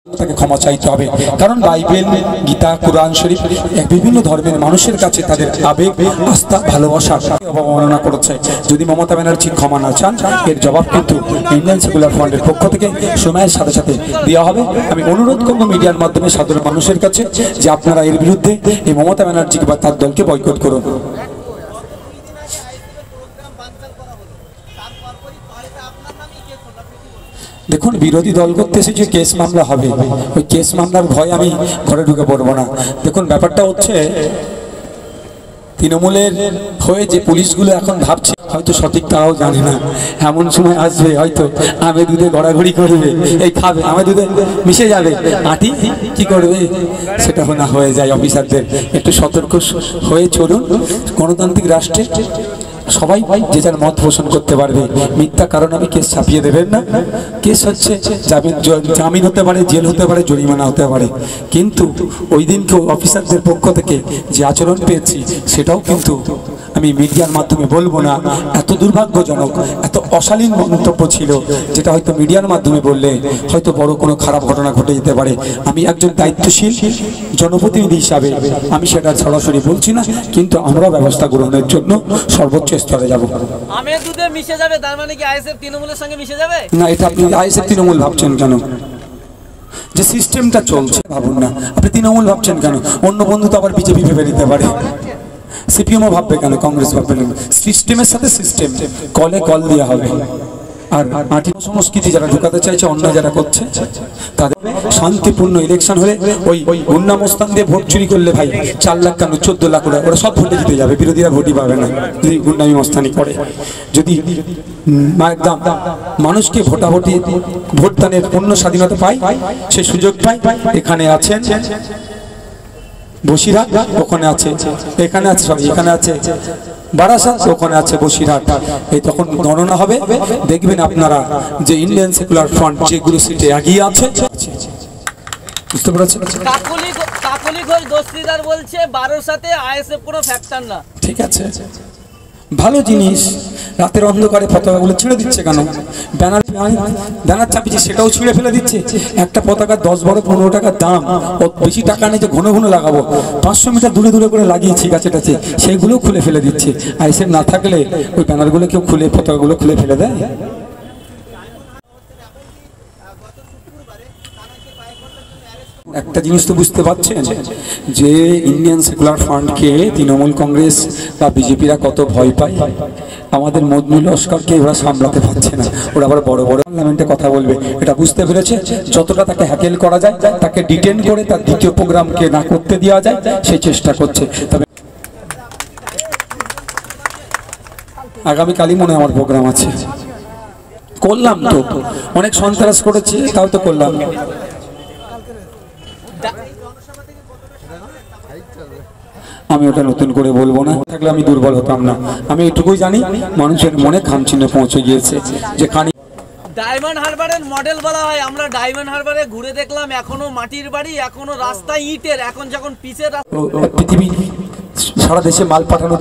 তাকে ক্ষমা চাইতে হবে, কারণ বাইবেল, গীতা, কোরআন শরীফ বিভিন্ন ধর্মের মানুষের কাছে তাদের আবেগ, আস্থা, ভালোবাসা অবমাননা করেছে। যদি মমতা ব্যানার্জি ক্ষমা না চান, এর জবাব কিন্তু ইন্ডিয়ান সেকুলার ফ্রন্টের পক্ষ থেকে সময়ের সাথে সাথে দেওয়া হবে। আমি অনুরোধ করব মিডিয়ার মাধ্যমে সাধারণ মানুষের কাছে যে আপনারা এর বিরুদ্ধে এই মমতা ব্যানার্জিকে বা তার দলকে বয়কট করুন। দেখুন, বিরোধী দল করতে এসেছে কেস মামলা হবে, ওই কেস মামলার ভয় আমি ঘরে ঢুকে পড়বো না। দেখুন, ব্যাপারটা হচ্ছে তৃণমূলের হয়ে যে পুলিশগুলো এখন ভাবছে হয়তো সঠিক তারাও জানে না, এমন সময় আসবে হয়তো আমে দুধে ঘোরাঘুরি করবে, এই খাবে আমে দুধে মিশে যাবে, আটি কি করবে সেটা না হয়ে যায়। অফিসারদের একটু সতর্ক হয়ে চলুন। গণতান্ত্রিক রাষ্ট্রে সবাই যে যার মত পোষণ করতে পারবে, মিথ্যা কারণ আমি কেস ছাপিয়ে দেবেন না। কেস হচ্ছে জামিন হতে পারে, জেল হতে পারে, জরিমানা হতে পারে, কিন্তু ওই দিনকে অফিসারদের পক্ষ থেকে যে আচরণ পেয়েছি সেটাও কিন্তু আমি মিডিয়ার মাধ্যমে বলবো না। এত দুর্ভাগ্যজনক, এত অশালীন মন্তব্য ছিল, যেটা হয়তো মিডিয়ার মাধ্যমে বললে হয়তো বড় কোনো খারাপ ঘটনা ঘটে যেতে পারে। আমি একজন দায়িত্বশীল জনপ্রতিনিধি হিসাবে আমি সেটা সরাসরি বলছি না, কিন্তু আমরা ব্যবস্থা গ্রহণের জন্য সর্বোচ্চ স্তরে যাব। আমের দুধে মিশে যাবে তার মানে কি আইএসএফ তৃণমূলের সঙ্গে মিশে যাবে? না, এটা আপনি আইএসএফ তৃণমূল ভাবছেন কেন? যে সিস্টেমটা চলছে ভাবুন না, আপনি তৃণমূল ভাবছেন কেন? অন্য বন্ধু তো আবার বিজেপি ভেবে নিতে পারে, সিপিএমও ভাববে কেন, কংগ্রেস ভাববে কেন? সিস্টেমের সাথে সিস্টেম, কলে কল দেওয়া হবে। আর মাটির সংস্কৃতি যারা ঢুকাতে চাইছে, অন্য যারা করছে, তাদের শান্তিপূর্ণ ইলেকশন হলে ওই গুন্ডামস্তান দিয়ে ভোট চুরি করলে ভাই 4 লাখ কেন 14 লাখ ওরা সব ভোটে জিতে যাবে, বিরোধীরা ভোটই পাবে না যদি গুন্ডামি মস্তানি করে। যদি একদম মানুষকে ভোটদানের পূর্ণ স্বাধীনতা পায়, সে সুযোগ পায়। এখানে আছেন বসিরহাট, ওখানে আছে, এখানে আছে, সরি এখানে আছে বারাসাত, ওখানে আছে বসিরহাট। এই তখন গণনা হবে, দেখবেন আপনারা যে ইন্ডিয়ান সেকুলার ফ্রন্ট যেগুলো সিটে এগিয়ে আছে। বুঝতে পেরেছেন? কাকলি ঘোষ দস্তিদার বলছে বারাসাতে আইএসএফ কোনো ফ্যাক্টর না। ঠিক আছে, ভালো জিনিস। রাতের অন্ধকারে পতাকাগুলো ছিঁড়ে দিচ্ছে কেন? ব্যানার চাপিয়েছে সেটাও ছিঁড়ে ফেলে দিচ্ছে। একটা পতাকা 10-12-15 টাকার দাম, ও বেশি টাকা নেই যে ঘন ঘন লাগাবো, 500 মিটার দূরে দূরে করে লাগিয়ে ঠিক আছে টাছে, সেইগুলো খুলে ফেলে দিচ্ছে। আইএসএফ না থাকলে ওই ব্যানারগুলো কেউ খুলে, পতাকাগুলো খুলে ফেলে দেয়? একটা জিনিস তো বুঝতে পারছেন যে ইন্ডিয়ান সেকুলার ফ্রন্টকে তৃণমূল কংগ্রেস বা বিজেপিরা কত ভয় পায়। আমাদের মজনুল লস্করকে ওরা সামলাতে পারছে না, ওরা আবার বড় বড় পার্লামেন্টে কথা বলবে, এটা বুঝতে পেরেছে। যতটা তাকে হ্যাকেল করা যায়, তাকে ডিটেন করে তার দ্বিতীয় প্রোগ্রামকে না করতে দেওয়া যায় সেই চেষ্টা করছে। তবে আগামীকালই মনে হয় আমার প্রোগ্রাম আছে, করলাম তো অনেক সন্ত্রাস করেছে, তাও তো করলাম। আমি ওটা নতুন করে বলবো না, থাকলে আমি দুর্বল হতাম না। আমি এটুকুই জানি মানুষের মনে খামচিহ্ন পৌঁছে গিয়েছে, যে খানি ডায়মন্ড হারবারের মডেল বলা হয়। আমরা ডায়মন্ড হারবারে ঘুরে দেখলাম, এখনো মাটির বাড়ি, এখনো রাস্তা ইটের, এখন যখন পিচের পৃথিবী সারা দেশে মাল পাঠানো